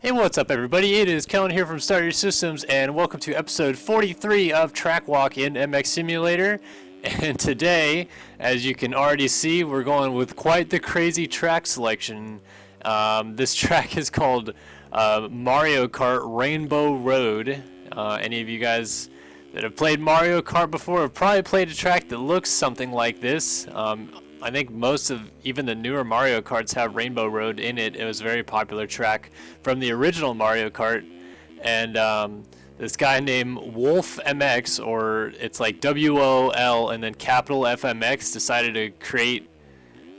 Hey, what's up everybody? It is Kellen here from Start Your Systems, and welcome to episode 43 of Track Walk in MX Simulator. And today, as you can already see, we're going with quite the crazy track selection. This track is called Mario Kart Rainbow Road. Any of you guys that have played Mario Kart before have probably played a track that looks something like this. I think most of even the newer Mario Karts have Rainbow Road in it. It was a very popular track from the original Mario Kart, and this guy named Wolf MX, or it's like WOL and then capital FMX, decided to create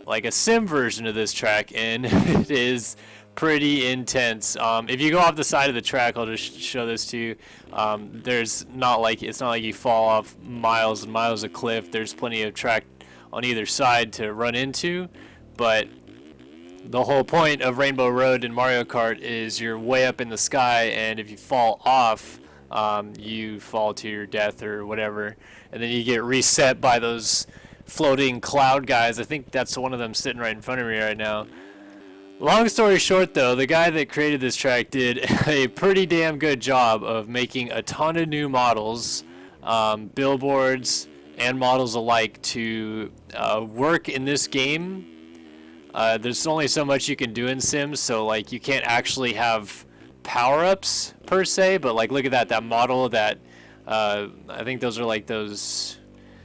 like a sim version of this track, and it is pretty intense. If you go off the side of the track, I'll just show this to you. It's not like you fall off miles and miles of cliff. There's plenty of track on either side to run into, but the whole point of Rainbow Road in Mario Kart is you're way up in the sky, and if you fall off, you fall to your death or whatever, and then you get reset by those floating cloud guys. I think that's one of them sitting right in front of me right now. Long story short though, the guy that created this track did a pretty damn good job of making a ton of new models, billboards, and models alike to work in this game. There's only so much you can do in Sims, so like you can't actually have power-ups per se, but like look at that model that I think those are like those,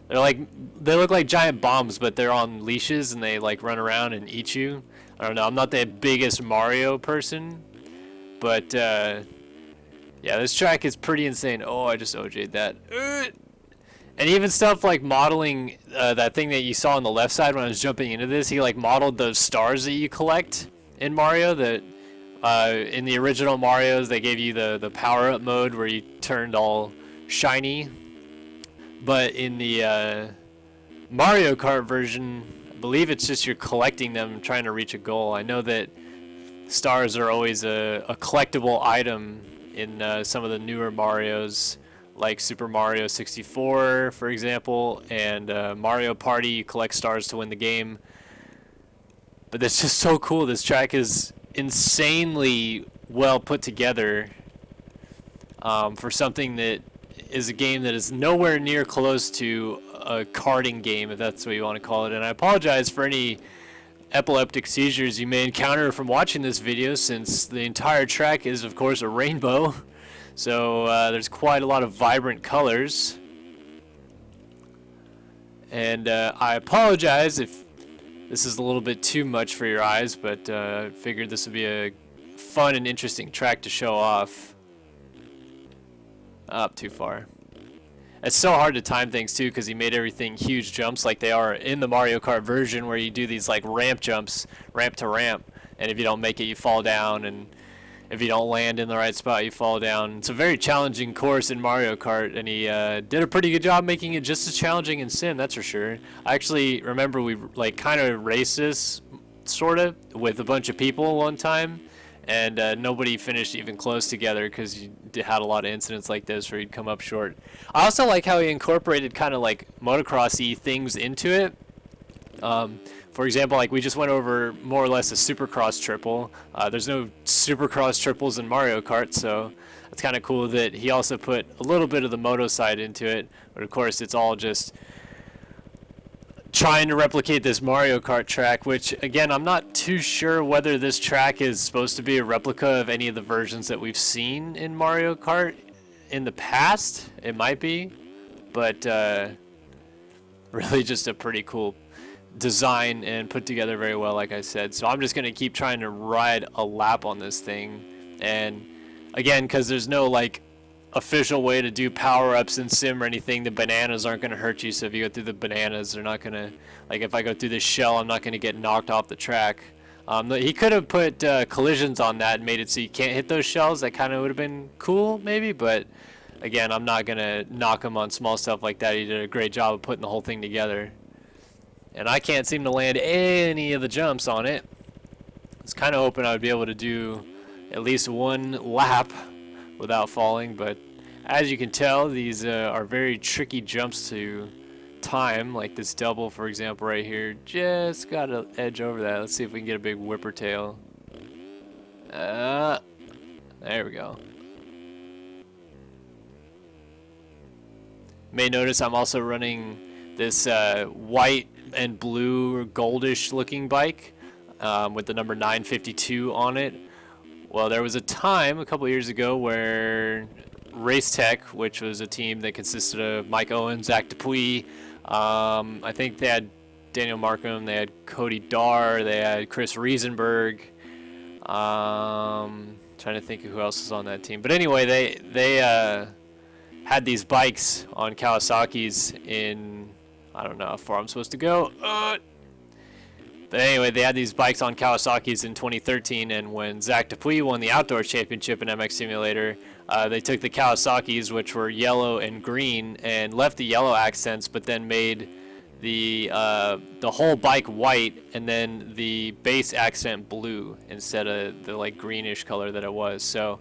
they look like giant bombs, but they're on leashes and they like run around and eat you. I don't know, I'm not the biggest Mario person, but yeah, this track is pretty insane. Oh, I just OJ'd that. And even stuff like modeling that thing that you saw on the left side when I was jumping into this, he like modeled those stars that you collect in Mario. That in the original Marios, they gave you the power-up mode where you turned all shiny. But in the Mario Kart version, I believe it's just you're collecting them, trying to reach a goal. I know that stars are always a collectible item in some of the newer Marios, like Super Mario 64, for example, and Mario Party. You collect stars to win the game. But it's just so cool. This track is insanely well put together for something that is a game that is nowhere near close to a karting game, if that's what you want to call it. And I apologize for any epileptic seizures you may encounter from watching this video, since the entire track is, of course, a rainbow. So there's quite a lot of vibrant colors, and I apologize if this is a little bit too much for your eyes, but I figured this would be a fun and interesting track to show off. Up too far. It's so hard to time things too, because he made everything huge jumps like they are in the Mario Kart version, where you do these like ramp jumps, ramp to ramp, and if you don't make it, you fall down, and if you don't land in the right spot, you fall down. It's a very challenging course in Mario Kart, and he did a pretty good job making it just as challenging in Sim, that's for sure. I actually remember we like kind of raced this, sort of, with a bunch of people one time, and nobody finished even close together because you had a lot of incidents like this where you'd come up short. I also like how he incorporated kind of like motocross-y things into it. For example, like we just went over more or less a Supercross triple. There's no Supercross triples in Mario Kart, so it's kind of cool that he also put a little bit of the moto side into it. But of course, it's all just trying to replicate this Mario Kart track, which again, I'm not too sure whether this track is supposed to be a replica of any of the versions that we've seen in Mario Kart in the past. It might be, but really just a pretty cool design and put together very well, like I said. So I'm just going to keep trying to ride a lap on this thing, and again, because there's no like official way to do power-ups in Sim or anything, the bananas aren't going to hurt you. So if you go through the bananas, they're not going to, like if I go through this shell, I'm not going to get knocked off the track. He could have put collisions on that and made it so you can't hit those shells. That kind of would have been cool maybe, but again, I'm not going to knock him on small stuff like that. He did a great job of putting the whole thing together. And I can't seem to land any of the jumps on it. I was kind of hoping I would be able to do at least one lap without falling, but as you can tell, these are very tricky jumps to time, like this double, for example, right here. Just got an edge over that. Let's see if we can get a big whipper tail. There we go. May notice I'm also running this white and blue goldish looking bike with the number 952 on it. Well, there was a time a couple years ago where Race Tech, which was a team that consisted of Mike Owen, Zach Dupuis, I think they had Daniel Markham, they had Cody Darr, they had Chris Riesenberg. Trying to think of who else was on that team. But anyway, they had these bikes on Kawasaki's in, I don't know how far I'm supposed to go. But anyway, they had these bikes on Kawasaki's in 2013, and when Zach Dupuis won the outdoor championship in MX Simulator, they took the Kawasaki's, which were yellow and green, and left the yellow accents, but then made the whole bike white, and then the base accent blue instead of the like greenish color that it was. So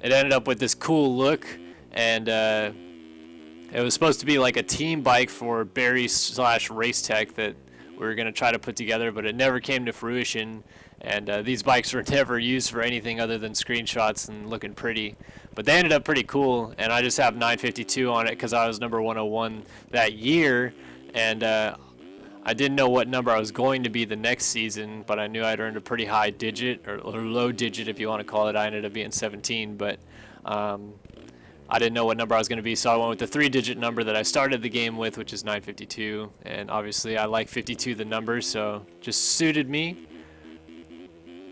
it ended up with this cool look, and it was supposed to be like a team bike for Barry/Race Tech that we were going to try to put together, but it never came to fruition. And these bikes were never used for anything other than screenshots and looking pretty. But they ended up pretty cool, and I just have 952 on it because I was number 101 that year. And I didn't know what number I was going to be the next season, but I knew I'd earned a pretty high digit, or low digit if you want to call it. I ended up being 17, but I didn't know what number I was going to be, so I went with the 3-digit number that I started the game with, which is 952. And obviously I like 52, the number, so just suited me.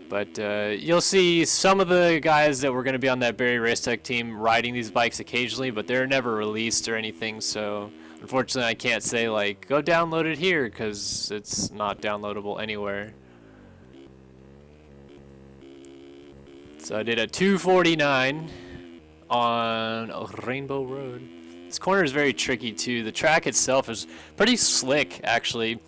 But you'll see some of the guys that were going to be on that Barry Race Tech team riding these bikes occasionally, but they're never released or anything, so unfortunately I can't say like go download it here because it's not downloadable anywhere. So I did a 249 on Rainbow Road. This corner is very tricky too. The track itself is pretty slick actually.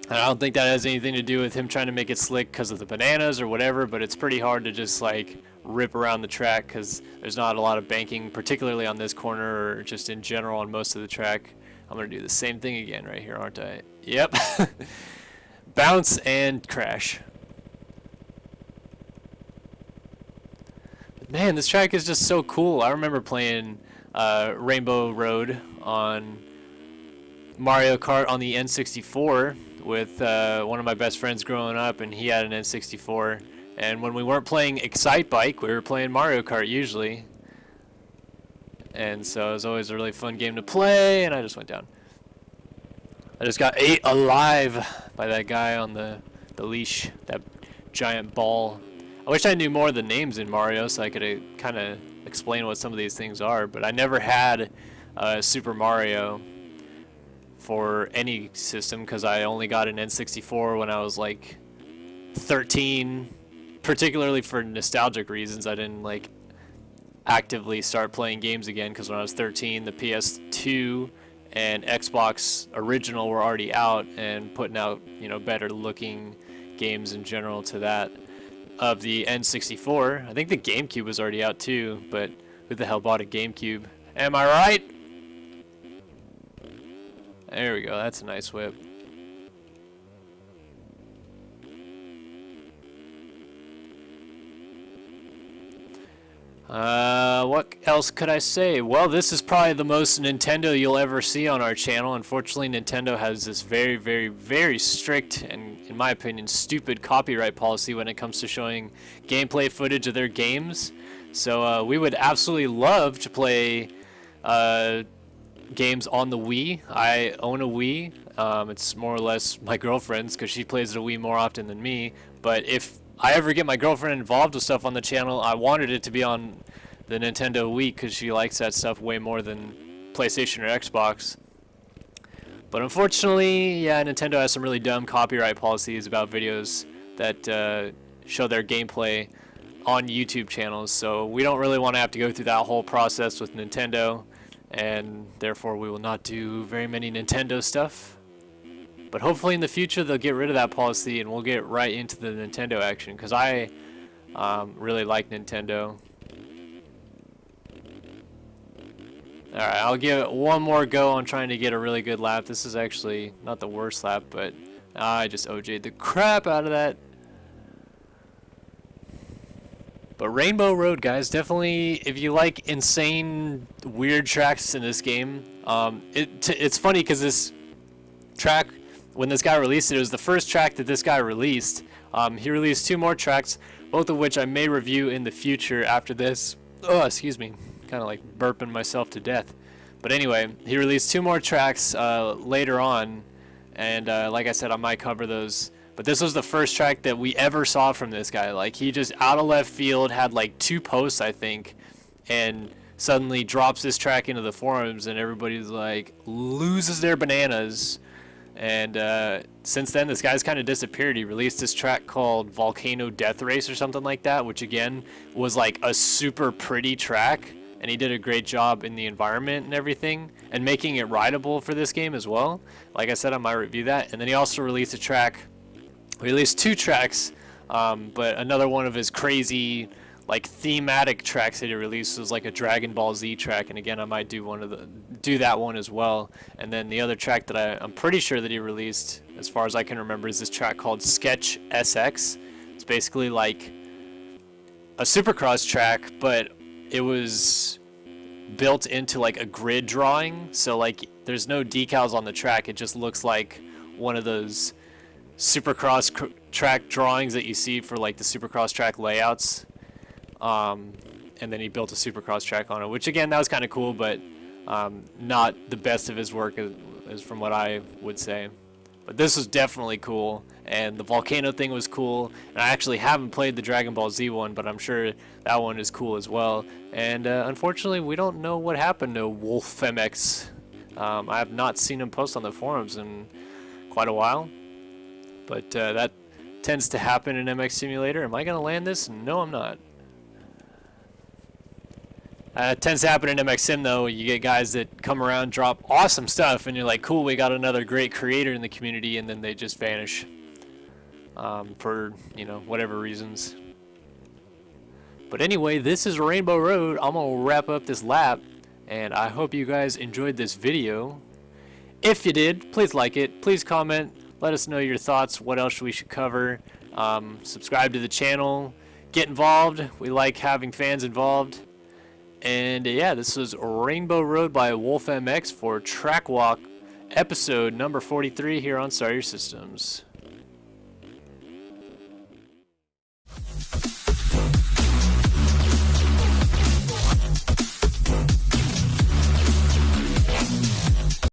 I don't think that has anything to do with him trying to make it slick because of the bananas or whatever, but it's pretty hard to just like rip around the track because there's not a lot of banking, particularly on this corner or just in general on most of the track. I'm going to do the same thing again right here, aren't I? Yep. Bounce and crash. But man, this track is just so cool. I remember playing Rainbow Road on Mario Kart on the N64 with one of my best friends growing up, and he had an N64. And when we weren't playing Excite Bike, we were playing Mario Kart usually. And so it was always a really fun game to play, and I just went down. I just got ate alive by that guy on the leash, that giant ball. I wish I knew more of the names in Mario so I could kind of explain what some of these things are, but I never had Super Mario for any system because I only got an N64 when I was like 13, particularly for nostalgic reasons. I didn't like actively start playing games again because when I was 13 the PS2 and Xbox original were already out and putting out, you know, better looking games in general to that of the N64. I think the GameCube was already out too, but who the hell bought a GameCube? Am I right? There we go, that's a nice whip. What else could I say? Well, this is probably the most Nintendo you'll ever see on our channel. Unfortunately, Nintendo has this very, very, very strict and, in my opinion, stupid copyright policy when it comes to showing gameplay footage of their games. So we would absolutely love to play games on the Wii. I own a Wii. It's more or less my girlfriend's because she plays the Wii more often than me. But if I ever get my girlfriend involved with stuff on the channel, I wanted it to be on the Nintendo Wii because she likes that stuff way more than PlayStation or Xbox. But unfortunately, yeah, Nintendo has some really dumb copyright policies about videos that show their gameplay on YouTube channels. So we don't really want to have to go through that whole process with Nintendo, and therefore we will not do very many Nintendo stuff. But hopefully in the future they'll get rid of that policy and we'll get right into the Nintendo action because I really like Nintendo. Alright, I'll give it one more go on trying to get a really good lap. This is actually not the worst lap, but I just OJ'd the crap out of that. But Rainbow Road, guys, definitely, if you like insane, weird tracks in this game, it's funny because this track, when this guy released it, it was the first track that this guy released. He released 2 more tracks, both of which I may review in the future after this. Oh, excuse me, kind of like burping myself to death. But anyway, he released 2 more tracks later on, and like I said, I might cover those. But this was the first track that we ever saw from this guy. Like, he just out of left field had like 2 posts, I think, and suddenly drops this track into the forums, and everybody's like loses their bananas. And since then, this guy's kind of disappeared. He released this track called Volcano Death Race or something like that, which again was like a super pretty track, and he did a great job in the environment and everything, and making it rideable for this game as well. Like I said, I might review that. And then he also released a track. We released 2 tracks, but another one of his crazy, like, thematic tracks that he released was like a Dragon Ball Z track, and again, I might do that one as well. And then the other track that I'm pretty sure that he released, as far as I can remember, is this track called Sketch SX. It's basically like a Supercross track, but it was built into like a grid drawing, so like there's no decals on the track. It just looks like one of those Supercross track drawings that you see for like the Supercross track layouts, and then he built a Supercross track on it, which again, that was kind of cool, but not the best of his work is from what I would say. But this was definitely cool, and the volcano thing was cool, and I actually haven't played the Dragon Ball Z one, but I'm sure that one is cool as well. And unfortunately, we don't know what happened to WolfMX. I have not seen him post on the forums in quite a while. But that tends to happen in MX Simulator. Am I going to land this? No, I'm not. It tends to happen in MX Sim, though. You get guys that come around, drop awesome stuff, and you're like, cool, we got another great creator in the community, and then they just vanish for, you know, whatever reasons. But anyway, this is Rainbow Road. I'm going to wrap up this lap, and I hope you guys enjoyed this video. If you did, please like it. Please comment. Let us know your thoughts, what else we should cover. Subscribe to the channel. Get involved. We like having fans involved. And yeah, this was Rainbow Road by WolfMX for Track Walk, episode number 43 here on Start Your Systems.